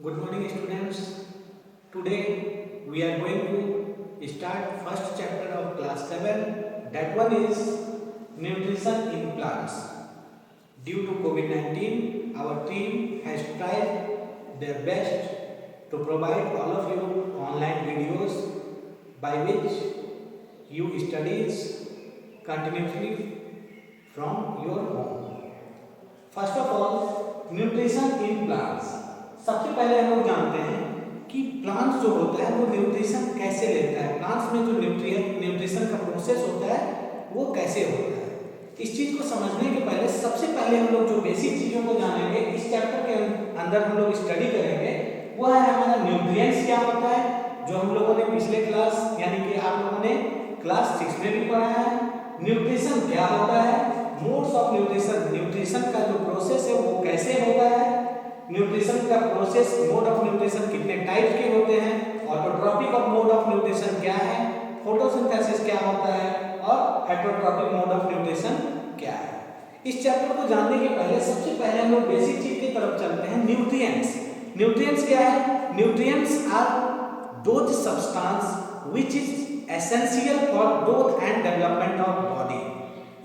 Good morning, students. Today we are going to start first chapter of class 7. That one is nutrition in plants. Due to COVID-19, our team has tried their best to provide all of you online videos by which you studies continuously from your home. First of all, nutrition in plants. सबसे पहले हम लोग जानते हैं कि plants जो होता है वो न्यूट्रिशन कैसे लेता है, प्लांट्स में जो न्यूट्रिशन का प्रोसेस होता है वो कैसे होता है। इस चीज़ को समझने के पहले सबसे पहले हम लोग जो बेसिक चीज़ों को जानेंगे, इस चैप्टर के अंदर हम लोग स्टडी करेंगे, वो है हमारा न्यूट्रिएंट्स क्या होता है, जो हम लोगों ने पिछले क्लास यानी कि आप लोगों ने क्लास 6 में भी पढ़ा है। न्यूट्रिशन क्या होता है, मोड्स ऑफ न्यूट्रिशन, न्यूट्रिशन का जो प्रोसेस है वो कैसे होता है, न्यूट्रिशन का प्रोसेस, मोड ऑफ न्यूट्रिशन कितने टाइप के होते हैं, autotrophic of mode of nutrition क्या है, फोटोसिंथेसिस क्या होता है और हेटरोट्रॉपिक मोड ऑफ न्यूट्रिशन क्या है। इस चैप्टर को जानने के पहले सबसे पहले हम लोग बेसिक चीज की तरफ चलते हैं, न्यूट्रिएंट्स। न्यूट्रिएंट्स क्या है? Nutrients are those substance which is essential for growth and development of body,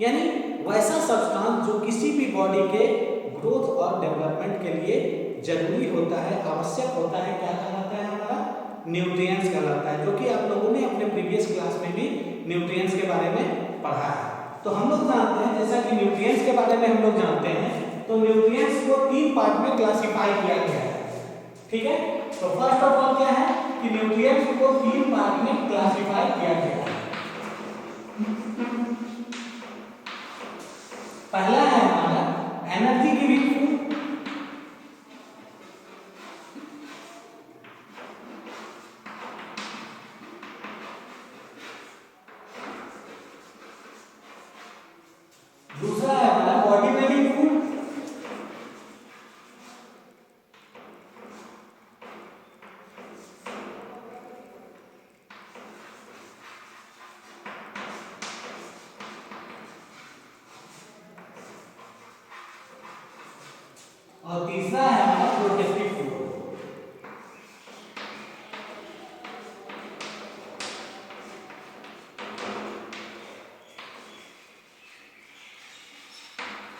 यानी वैसा सब्सटेंस जो किसी भी बॉडी के ग्रोथ और डेवलपमेंट के लिए जरूरी होता है, आवश्यक होता है, क्या कहलाता है हमारा? न्यूट्रिएंट्स कहलाता है, जो कि आप लोगों ने अपने प्रीवियस क्लास में भी न्यूट्रिएंट्स के बारे में पढ़ा है। तो हम लोग जानते हैं, जैसा कि न्यूट्रिएंट्स के बारे में हम लोग जानते हैं, तो न्यूट्रिएंट्स को 3 पार्ट में क्लासिफाई किया गया है। ठीक है, तो फर्स्ट ऑफ ऑल क्या है कि न्यूट्रिएंट्स को 3 पार्ट में क्लासिफाई किया गया है। पहला है हमारा एनर्जी गिविंग फूड, दूसरा है हमारा बॉडी बिल्डिंग फूड, और तीसरा है हमारा प्रोटेक्टिव फूड।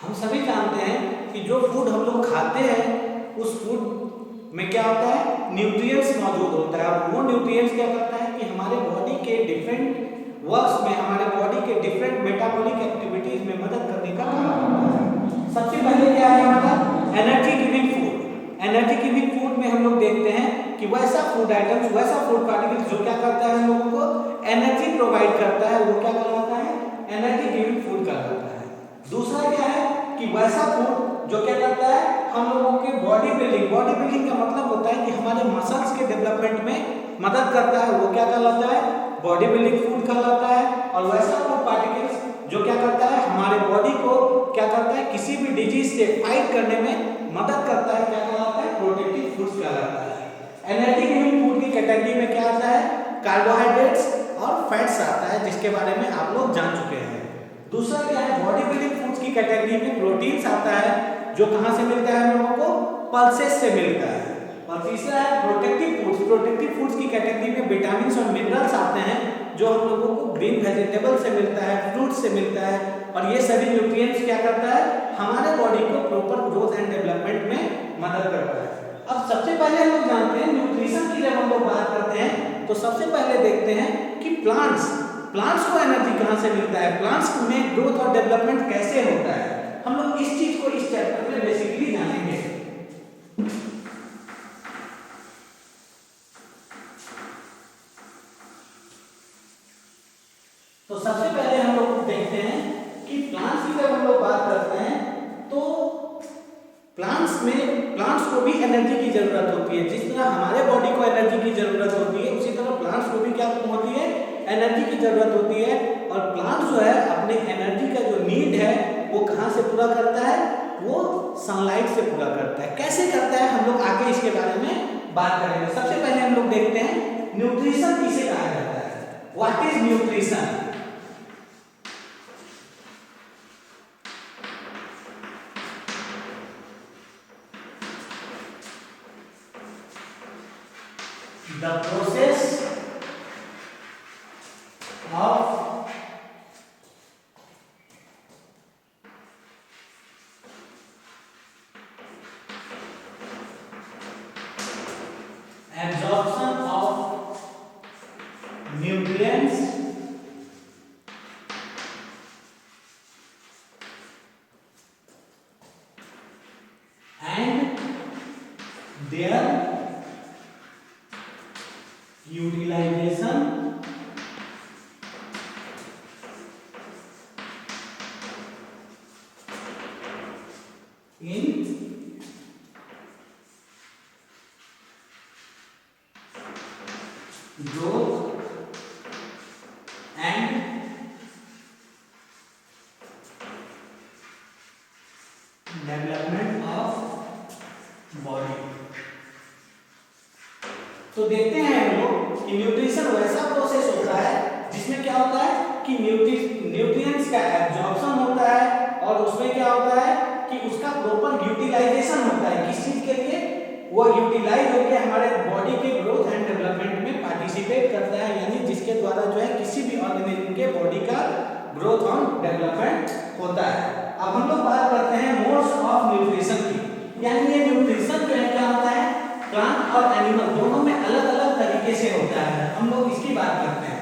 हम सभी जानते हैं कि जो फूड हम लोग खाते हैं उस फूड में क्या होता है, न्यूट्रिएंट्स मौजूद होता है, और वो न्यूट्रिएंट्स क्या करता है कि हमारे बॉडी के डिफरेंट वर्क्स में, हमारे बॉडी के डिफरेंट मेटाबॉलिक एक्टिविटीज में मदद करने का काम करता है। सबसे पहले क्या है हमारा energy giving food. Energy giving food में हम लोग देखते हैं कि वैसा फूड आइटम्स, वैसा फूड पार्टिकल्स जो क्या करता है हम लोगों को एनर्जी प्रोवाइड करता है, वो क्या कहलाता है? एनर्जी गिविंग फूड कहलाता है। दूसरा क्या है कि वैसा फूड जो क्या करता है हम लोगों के बॉडी बिल्डिंग, बॉडी बिल्डिंग का मतलब होता है कि हमारे मसल्स के डेवलपमेंट में मदद करता है, वो क्या कहलाता है? बॉडी बिल्डिंग फूड कहलाता है। और वैसा फूड पार्टिकल्स जो क्या करता है हमारे बॉडी को क्या करता है, किसी भी डिजीज से फाइट करने में मदद करता है, क्या कहलाता है? प्रोटेक्टिव फूड्स कहलाता है। एनर्जी गिविंग फूड की कैटेगरी में क्या आता है? कार्बोहाइड्रेट्स और फैट्स आता है, जिसके बारे में आप लोग जान चुके हैं। दूसरा क्या है, बॉडी बिल्डिंग फूड्स की कैटेगरी में प्रोटीन्स आता है, जो कहां से मिलता है हम लोगों को? पल्सेस से मिलता है। और तीसरा है प्रोटेक्टिव फूड्स। प्रोटेक्टिव फूड्स की कैटेगरी में विटामिन्स और मिनरल्स आते हैं, जो हम लोगों को ग्रीन वेजिटेबल से मिलता है, फ्रूट से मिलता है, और ये सभी न्यूट्रिएंट्स क्या करता है हमारे बॉडी को प्रॉपर ग्रोथ एंड डेवलपमेंट में मदद करता है। अब सबसे पहले हम लोग जानते हैं न्यूट्रिशन की, जब हम लोग बात करते हैं तो सबसे पहले देखते हैं कि प्लांट्स को एनर्जी कहां से मिलता है, प्लांट्स में ग्रोथ और डेवलपमेंट कैसे होता है। हम लोग इस चीज को इस चैप्टर में बेसिकली जानेंगे। तो सबसे पहले हम लोग देखते हैं कि प्लांट्स की जब हम लोग बात करते हैं तो प्लांट्स को भी एनर्जी की जरूरत होती है। जिस तरह हमारे बॉडी को एनर्जी की जरूरत होती है, उसी तरह प्लांट्स को भी क्या होती है? एनर्जी की जरूरत होती है। और प्लांट जो है अपने एनर्जी का जो नीड है वो कहां से पूरा करता है? वो सनलाइट से पूरा करता है। कैसे करता है हम लोग आगे इसके बारे में बात करेंगे। सबसे पहले हम लोग देखते हैं न्यूट्रिशन किसे कहा जाता है, what is nutrition. The process of absorption of nutrients and their utilization in growth and development of body. तो देखते हैं हम लोग कि न्यूट्रिशन वैसा प्रोसेस होता है जिसमें क्या होता है कि न्यूट्रिएंट्स का एब्जॉर्प्शन होता है और उसमें क्या होता है कि उसका प्रॉपर यूटिलाइजेशन होता है। किस चीज के लिए? वो यूटिलाइज होकर हमारे बॉडी के ग्रोथ एंड डेवलपमेंट में पार्टिसिपेट करता है, यानी जिसके द्वारा जो है किसी भी ऑर्गेनिज्म के बॉडी का ग्रोथ और डेवलपमेंट होता है। अब हम लोग बात करते हैं मोड्स ऑफ न्यूट्रिशन की, यानी ये न्यूट्रिशन जो है क्या होता है प्लांट और एनिमल दोनों में अलग अलग तरीके से होता है। हम लोग इसकी बात करते हैं।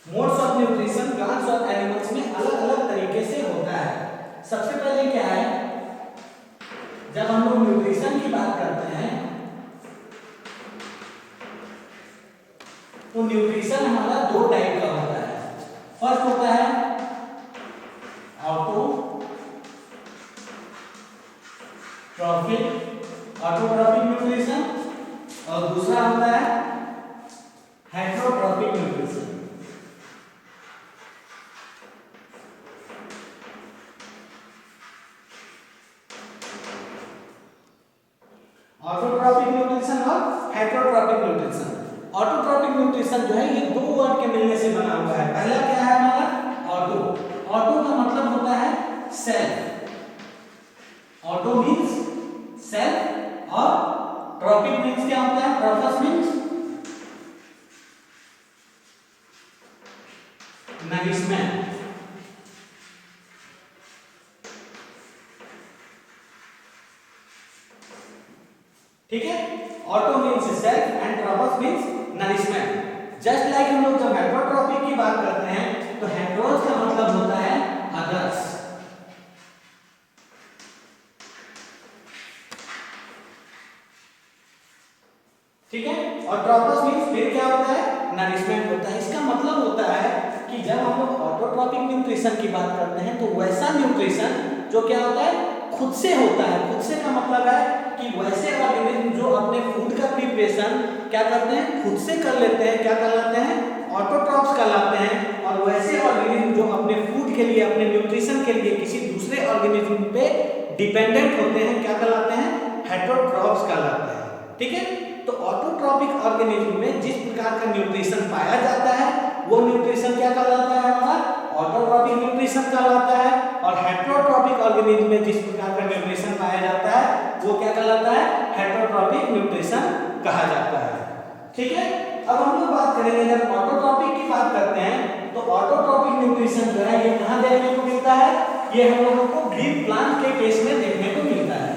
मोड्स ऑफ न्यूट्रिशन प्लांट्स और एनिमल्स में अलग अलग तरीके से होता है। सबसे पहले क्या है, जब हम लोग न्यूट्रिशन की बात करते हैं तो न्यूट्रिशन हमारा दो टाइप का होता है। फर्स्ट होता है ऑटोट्रॉपिक न्यूट्रिशन और दूसरा होता है हेटेरोट्रॉपिक न्यूट्रिशन। ऑटोट्रॉपिक न्यूट्रिशन और हेटेरोट्रॉपिक न्यूट्रिशन। ऑटोट्रॉपिक न्यूट्रिशन जो है ये दो वर्ड के मिलने से बना हुआ है। पहला क्या है हमारा ऑटो। ऑटो का मतलब होता है सेल्फ, ऑटो मींस सेल्फ और ट्रॉपिक मींस क्या होता है? Trophos means nourishment. ठीक है, auto means self and trophos means nourishment. Just like हम लोग जब हेटेरोट्रॉपिक की बात करते हैं तो हेटेरोस का मतलब होता है अदर्स। ठीक है, और ट्रॉपस मींस फिर क्या होता है? नरिशमेंट होता है। इसका मतलब होता है कि जब हम लोग ऑटोट्रॉपिक न्यूट्रिशन की बात करते हैं तो वैसा न्यूट्रिशन जो क्या होता है खुद से होता है। खुद से का मतलब है कि वैसे ऑर्गेनिज्म जो अपने फूड का प्रिपरेशन क्या करते हैं खुद से कर लेते हैं, क्या कहलाते हैं? ऑटोट्रॉप्स कहलाते हैं। और वैसे ऑर्गेनिज्म जो अपने फूड के लिए, अपने न्यूट्रिशन के लिए किसी दूसरे ऑर्गेनिज्म पे डिपेंडेंट होते हैं, क्या कहलाते हैं? हेटेरोट्रॉप्स कहलाते हैं। ठीक है, तो ऑटोट्रॉपिक ऑर्गेनिज्म में जिस प्रकार का न्यूट्रिशन पाया जाता है वो न्यूट्रिशन क्या कहलाता है हमारा? ऑटोट्रॉपिक न्यूट्रिशन कहलाता है। और हेटेरोट्रॉपिक ऑर्गेनिज्म में जिस प्रकार का न्यूट्रिशन पाया जाता है वो क्या कहलाता है? हेटेरोट्रॉपिक न्यूट्रिशन कहा जाता है। ठीक है, अब हम लोग बात करेंगे, जब ऑटोट्रॉपिक की बात करते हैं तो ऑटोट्रॉपिक न्यूट्रिशन जो है ये कहां देखने को मिलता है? ये हम लोगों को ग्रीन प्लांट के केस में देखने को मिलता है।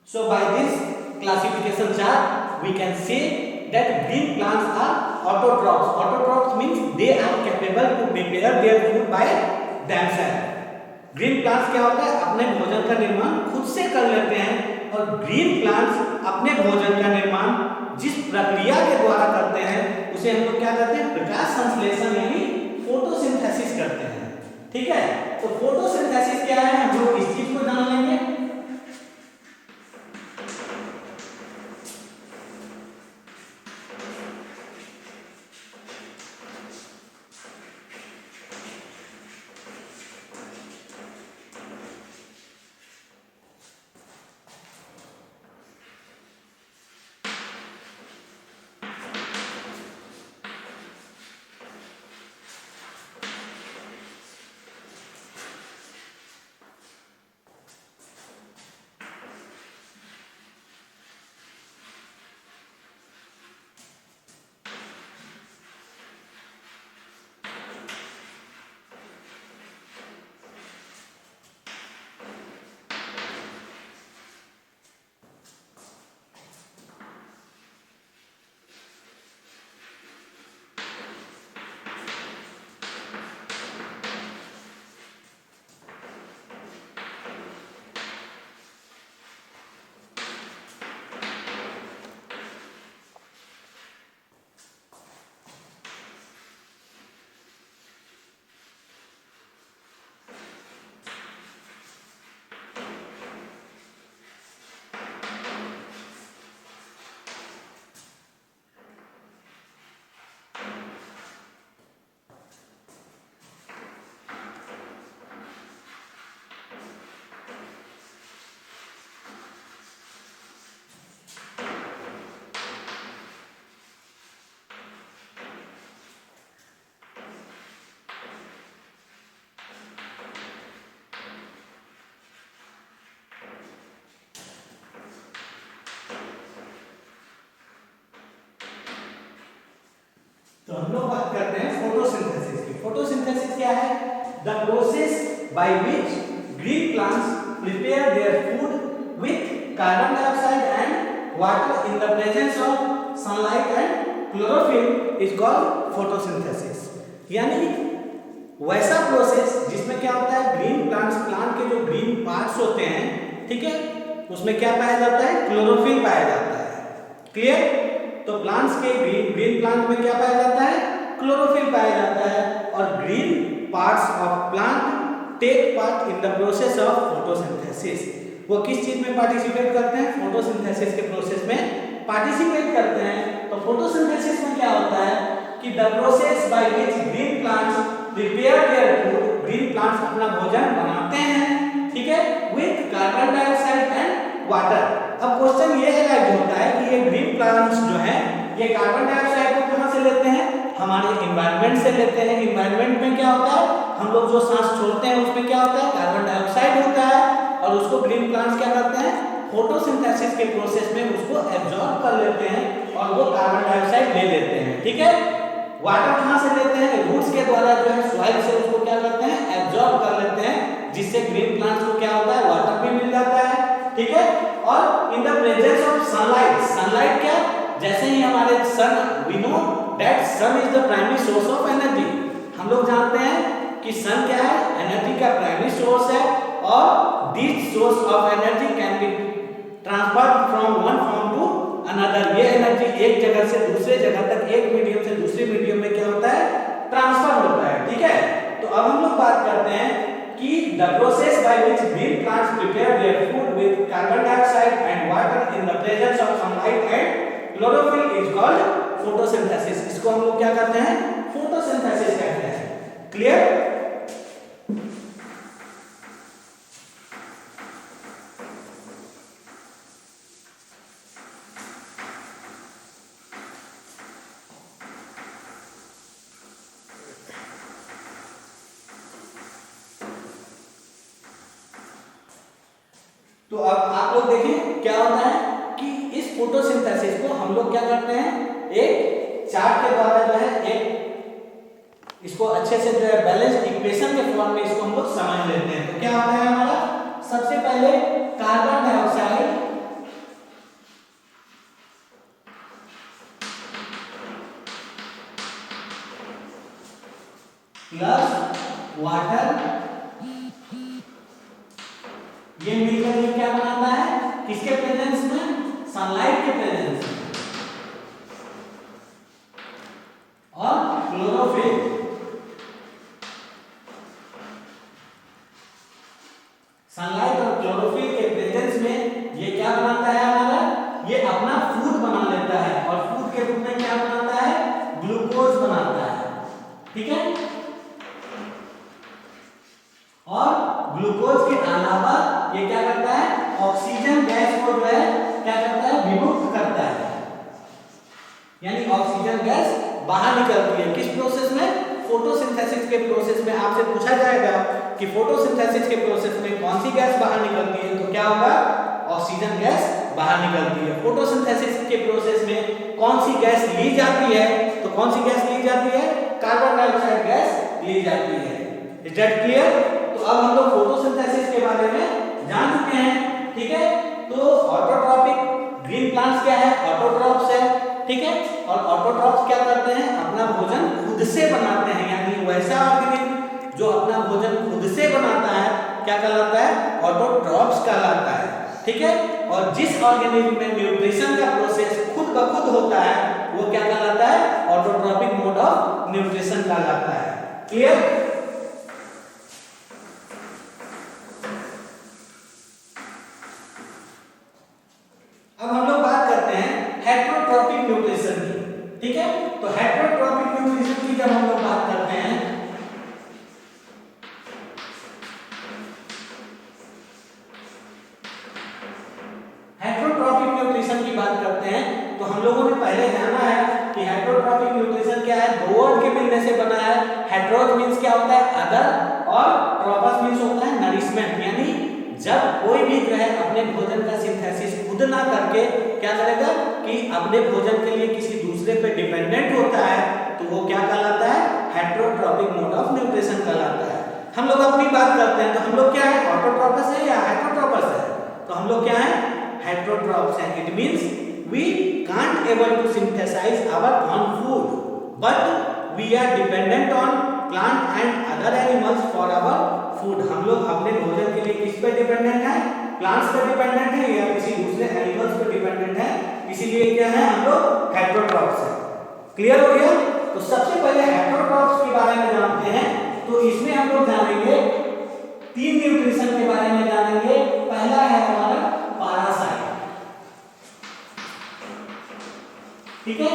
So by this classification chart we can say that green plants are autotrophs. Autotrophs means they are capable to prepare their food by themselves. Green plants क्या होता है? अपने भोजन का निर्माण खुद से कर लेते हैं। और ग्रीन प्लांट्स अपने भोजन का निर्माण जिस प्रक्रिया के द्वारा करते हैं उसे हम लोग क्या करते हैं? प्रकाश संश्लेषण यानी फोटोसिंथेसिस करते हैं। ठीक है, तो फोटोसिंथेसिस क्या है हम लोग इस चीज को जान लेंगे। तो हम लोग बात करते हैं फोटोसिंथेसिस की। फोटोसिंथेसिस क्या है? The process by which green plants prepare their food with carbon dioxide and water in the presence of sunlight and chlorophyll is called photosynthesis. यानी वैसा प्रोसेस जिसमें क्या होता है, ग्रीन प्लांट्स, प्लांट के जो ग्रीन पार्ट्स होते हैं, ठीक है, उसमें क्या पाया जाता है? क्लोरोफिल पाया जाता है। क्लियर? तो प्लांट्स के ग्रीन प्लांट में क्या पाया जाता है? क्लोरोफिल पाया जाता है। और green parts of plant take part in the process of photosynthesis. वो किस चीज में पार्टिसिपेट करते हैं? फोटोसिंथेसिस के प्रोसेस में पार्टिसिपेट करते हैं। तो फोटोसिंथेसिस में क्या होता है कि the process by which green plants prepare their food, green plants अपना भोजन बनाते हैं, ठीक है, with carbon dioxide and water. अब क्वेश्चन ये राइज होता है कि ये ग्रीन प्लांट्स जो है ये कार्बन डाइऑक्साइड को कहां से लेते हैं? हमारे एनवायरनमेंट से लेते हैं। एनवायरनमेंट में क्या होता है? हम लोग जो सांस छोड़ते हैं उसमें क्या होता है? कार्बन डाइऑक्साइड होता है। और उसको ग्रीन प्लांट्स क्या करते हैं? फोटोसिंथेसिस के प्रोसेस में उसको एब्जॉर्ब कर लेते हैं और वो कार्बन डाइऑक्साइड ले लेते हैं, ठीक है। वाटर कहां से लेते हैं? रूट्स के द्वारा जो है सॉइल से उसको क्या करते हैं? एब्जॉर्ब कर लेते हैं, जिससे ग्रीन प्लांट्स को क्या होता है? वाटर भी मिल जाता है, ठीक है। और in the presence of sunlight, sunlight क्या? जैसे ही हमारे sun, we know that sun is the primary source of energy. हम लोग जानते हैं कि सन क्या है? एनर्जी का प्राइमरी सोर्स है। और this source of energy can be transferred from one form to another. ये एनर्जी एक जगह से दूसरे जगह तक, एक मीडियम से दूसरे मीडियम में क्या होता है? ट्रांसफर होता है, ठीक है। तो अब हम लोग बात करते हैं कि the process by which green plants prepare their food with carbon dioxide and water in the presence of sunlight and chlorophyll is called photosynthesis. इसको हम लोग क्या कहते हैं? फोटोसिंथेसिस कहते हैं। क्लियर? तो अब आप लोग देखिए क्या होता है कि इस फोटोसिंथेसिस को हम लोग क्या करते हैं? एक चार्ट के द्वारा जो है एक इसको अच्छे से जो है बैलेंस इक्वेशन के फॉर्म में इसको हम लोग समझ लेते हैं। तो क्या होता है हमारा? सबसे पहले कार्बन डाइऑक्साइड प्लस वाटर, ये मिलकर ये क्या बनाता है? किसके प्रेजेंस में? सनलाइट के प्रेजेंस में। और क्लोरोफिल, सनलाइट और क्लोरोफिल के प्रेजेंस में ये क्या बनाता है हमारा? ये अपना फूड बना लेता है। और फूड के रूप में क्या बनाता है? ग्लूकोज बनाता है, ठीक है। और ग्लूकोज के अलावा ये क्या करता है? ऑक्सीजन गैस को जो है क्या करता है? विमुक्त करता है, यानी ऑक्सीजन गैस बाहर निकलती है। किस प्रोसेस में? फोटोसिंथेसिस के प्रोसेस में। आपसे पूछा जाएगा कि फोटोसिंथेसिस के प्रोसेस में कौन सी गैस बाहर निकलती है, तो क्या होगा? ऑक्सीजन गैस बाहर निकलती है। फोटोसिंथेसिस के प्रोसेस में कौन सी गैस ली जाती है? तो कौन सी गैस ली जाती है? कार्बन डाइऑक्साइड गैस ली जाती है। Is that clear? तो अब हम लोग फोटोसिंथेसिस के बारे में जान चुके हैं, ठीक है। तो ऑटोट्रॉपिक ग्रीन प्लांट्स क्या है? ऑटोट्रॉप्स है, ठीक है। और ऑटोट्रॉप्स क्या करते हैं? अपना भोजन खुद से बनाते हैं, यानी वैसा ऑर्गेनिज्म जो अपना भोजन खुद से बनाता है क्या कहलाता है? ऑटोट्रॉप्स कहलाता है, ठीक है। और जिस ऑर्गेनिज्म में न्यूट्रिशन का प्रोसेस खुद ब खुद होता है वो क्या कहलाता है? ऑटोट्रॉपिक मोड ऑफ न्यूट्रिशन कहलाता है। क्लियर? अब हम लोग बात करते हैं हेटेरोट्रॉपिक न्यूट्रिशन की, ठीक है। तो हेटेरोट्रॉपिक न्यूट्रिशन की जब हम लोग बात करते हैं, हेटेरोट्रॉपिक न्यूट्रिशन की बात करते हैं तो हम लोगों ने पहले जाना है कि हेटेरोट्रॉपिक न्यूट्रिशन क्या है? दो वर्ड के मिलने से बना है। हेटेरोज मींस क्या होता है? अदर, और ट्रॉपस मींस होता है नरिशमेंट, यानी जब कोई भी जो है अपने भोजन का सिंथेसिस खुद ना करके क्या करेगा कि अपने भोजन के लिए किसी दूसरे पे डिपेंडेंट होता है, तो तो वो क्या कहलाता है? हेटेरोट्रॉपिक मोड ऑफ न्यूट्रिशन कहलाता है। हम लोग अपनी बात करते हैं तो हम लोग क्या है? ऑटोट्रॉपस है या हेटेरोट्रॉपस है? तो हम लोग क्या है? हेटेरोट्रॉप्स हैं। It means we can't able to synthesize our own food, but we are dependent on plant and other animals for our food. हम लोग अपने भोजन के लिए किस पे डिपेंडेंट है? प्लांट्स पे डिपेंडेंट है या किसी दूसरे एनिमल्स पे डिपेंडेंट है, इसीलिए क्या है? हम लोग हेटेरोट्रॉप्स हैं। क्लियर हो गया? तो सबसे पहले हेटेरोट्रॉप्स के बारे में जानते हैं। तो इसमें हम लोग जानेंगे 3 न्यूट्रिशन के बारे में जानेंगे। पहला है हमारा पैरासाइट। ठीक है,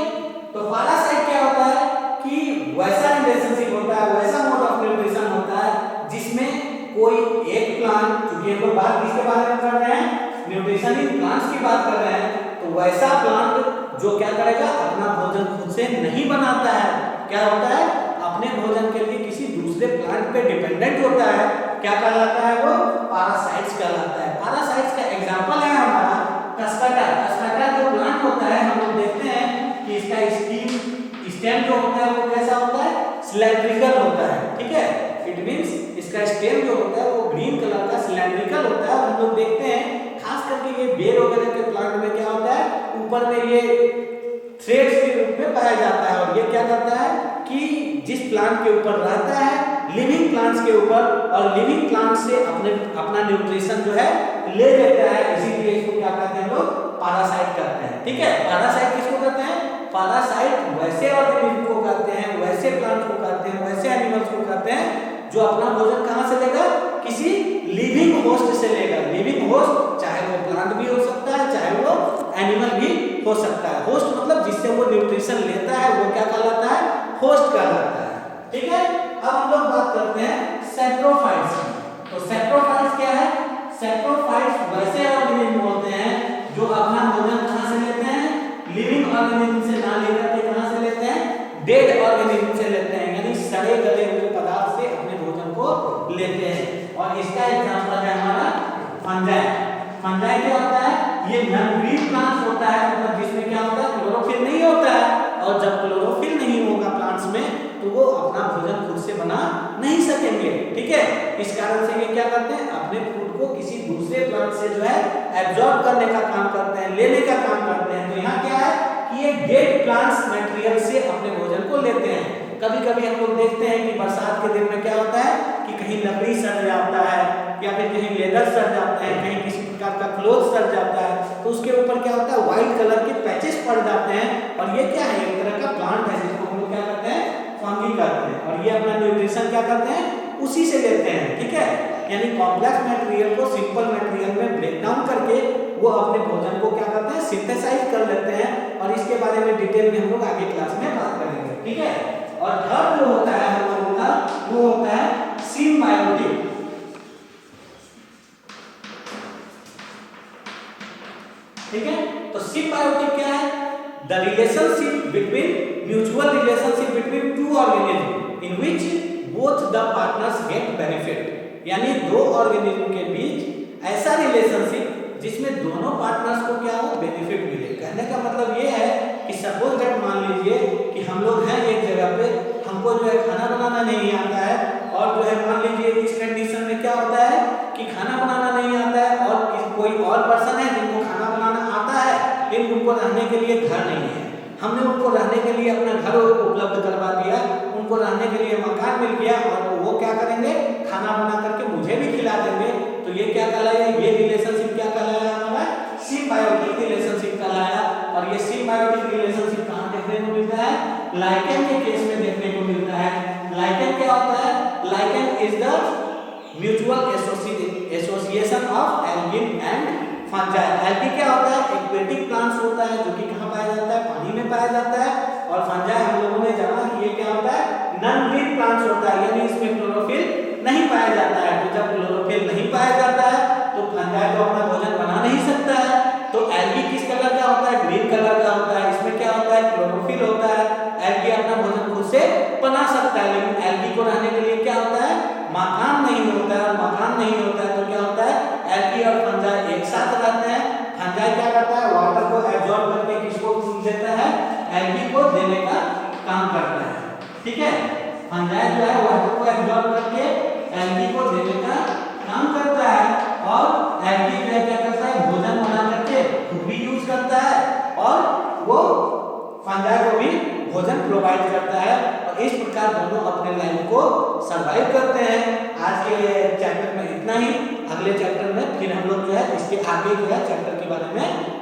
तो पैरासाइट क्या होता है कि वैसा रिलेशनशिप होता है, वैसा मोड ऑफ न्यूट्रिशन होता है जिसमें कोई एक प्लांट, क्योंकि हम लोग बात किसके बारे में कर रहे हैं? न्यूट्रिशन इन प्लांट्स की बात कर रहे हैं। तो वैसा प्लांट जो क्या करेगा? अपना भोजन खुद से नहीं बनाता है, क्या होता है? अपने भोजन के लिए किसी दूसरे प्लांट पे डिपेंडेंट होता है। क्या कहलाता है वो? पैरासाइट्स कहलाता है। पैरासाइट्स का एग्जांपल है हमारा कस्कटा। कस्कटा जो प्लांट होता है, हम लोग देखते हैं कि इसका स्टेम जो होता है वो कैसा होता है? सिलेंड्रिकल होता है। ठीक है, इट मींस इसका स्टेम जो होता है वो ग्रीन कलर का सिलेंड्रिकल होता है। हम लोग देखते हैं खास करके ये बेर वगैरह के प्लांट में क्या होता है? ऊपर में ये थ्रेड्स के रूप में पाया जाता है। और ये क्या करता है कि जिस प्लांट के ऊपर रहता है, लिविंग प्लांट्स के ऊपर, और लिविंग प्लांट से अपना न्यूट्रिशन जो है ले लेता है। इसीलिए इसको क्या कहते हैं? लोग पैरासाइट कहते हैं। ठीक है, पैरासाइट किसको कहते हैं? पैरासाइट वैसे ऑर्गेनिज्म को कहते हैं, वैसे प्लांट को कहते हैं, वैसे एनिमल्स को कहते हैं जो अपना भोजन कहां से लेगा? किसी लिविंग होस्ट से लेगा। लिविंग होस्ट चाहे वो प्लांट भी हो सकता है, चाहे वो एनिमल भी हो सकता है। होस्ट मतलब जिससे वो न्यूट्रिशन लेता है वो क्या कहलाता है? होस्ट कहलाता है। ठीक है, अब हम लोग बात करते हैं सैप्रोफाइट्स की। तो सैप्रोफाइट्स क्या है? सैप्रोफाइट्स वैसे ऑर्गेनिज्म होते हैं जो अपना भोजन कहां से लेते हैं? लिविंग ऑर्गेनिज्म से ना लेकर के कहां से लेते हैं? डेड ऑर्गेनिज्म से लेते हैं, यानी सड़े गले हुए पदार्थ से अपने भोजन को लेते हैं। और इसका एग्जांपल है हमारा फंजाई। फंजाई क्या होता है? ये नॉन ग्रीन प्लांट्स होता है, मतलब जिसमें क्या होता है? क्लोरोफिल नहीं होता है। और जब क्लोरोफिल नहीं होगा प्लांट्स में तो वो अपना भोजन खुद से बना नहीं सकेंगे। ठीक है, इस कारण से ये क्या करते हैं? अपने फूड को किसी दूसरे प्लांट से जो है एब्जॉर्ब करने का काम करते हैं, लेने का काम करते हैं। तो यहाँ क्या है कि ये डेड प्लांट्स मटेरियल से अपने भोजन को लेते हैं। कभी कभी हम लोग देखते हैं कि बरसात के दिन में क्या होता है कि कहीं लकड़ी सड़ जाता है या फिर कहीं लेदर सड़ जाता है, कहीं किसी प्रकार का क्लोथ सड़ जाता है, तो उसके ऊपर क्या होता है? व्हाइट कलर के पैचेस पड़ जाते हैं। और ये क्या है? एक तरह का प्लांट है जिसको हम लोग क्या करते हैं? फंगी करते हैं। और ये अपना न्यूट्रिशन क्या करते हैं? उसी से लेते हैं। ठीक है, यानी कॉम्प्लेक्स मटेरियल को सिंपल मटेरियल में ब्रेक डाउन करके वो अपने भोजन को क्या करते हैं? सिंथेसाइज कर लेते हैं। और इसके बारे में डिटेल में हम लोग आगे क्लास में बात करेंगे। ठीक है, और थर्ड जो होता है हम लोगों का वो होता है सिम्बायोटिक। ठीक है, तो सिम्बायोटिक क्या है? The relationship between mutual relationship between two organism in which both the partners get benefit. यानी दो ऑर्गेनिज्म के बीच ऐसा रिलेशनशिप जिसमें दोनों पार्टनर्स को क्या हो? बेनिफिट मिले। कहने का मतलब ये है कि सपोज दैट मान लीजिए कि हम लोग हैं एक जगह पे, हमको जो है खाना बनाना नहीं आता है, और जो है मान लीजिए इस कंडीशन में क्या होता है कि खाना बनाना नहीं आता है और कोई और पर्सन है जिनको खाना बनाना आता है, लेकिन उनको रहने के लिए घर नहीं है। हमने उनको रहने के लिए अपना घर उपलब्ध करवा दिया, उनको रहने के लिए मकान मिल गया, और वो क्या करेंगे? खाना बना करके मुझे भी खिला देंगे। तो ये क्या कहलाया? ये रिलेशनशिप क्या कहलाया? हमारा सिम्बायोटिक रिलेशनशिप कहलाया। और ये सिम्बायोटिक रिलेशनशिप कहाँ देखने को मिलता है? लाइकेन के केस में देखने को मिलता है। लाइकेन क्या होता है? Lichen is the mutual association of algae and fungi. Algae क्या होता है? एक्वेटिक प्लांट्स होता है जो कि कहाँ पाया जाता है? पानी में पाया जाता है। और फंजाई हम लोगों ने जाना कि ये क्या होता है? नॉन ग्रीन प्लांट्स होता है, यानी इसमें क्लोरोफिल नहीं पाया जाता है। तो जब क्लोरोफिल नहीं पाया जाता है तो फंजाई तो अपना भोजन बना नहीं सकता है। तो एल्गी किस कलर का होता है? ग्रीन कलर का होता है। इसमें क्या होता है? क्लोरोफिल होता है। एल्गी अपना भोजन खुद से बना सकता है, लेकिन एल्गी को रहने के लिए क्या होता है? मकान नहीं होता है। और मकान नहीं होता है तो क्या होता है? एल्गी और फंजाई एक साथ रहते हैं। फंजाई क्या करता है? वाटर को एब्जॉर्ब करके किसको देता है? एल्गी को देने का काम करता है। ठीक है, फंजाई जो है वाटर को एब्जॉर्ब करके एल्गी को देने का काम करता है, और एल्गी जो है क्या करता है, भोजन बना करके खुद भी यूज करता है और वो फंजाई को भी भोजन प्रोवाइड करता है, और इस प्रकार दोनों अपने लाइफ को सरवाइव करते हैं। आज के चैप्टर में इतना ही, अगले चैप्टर में फिर हम लोग जो है इसके आगे जो है चैप्टर के बारे में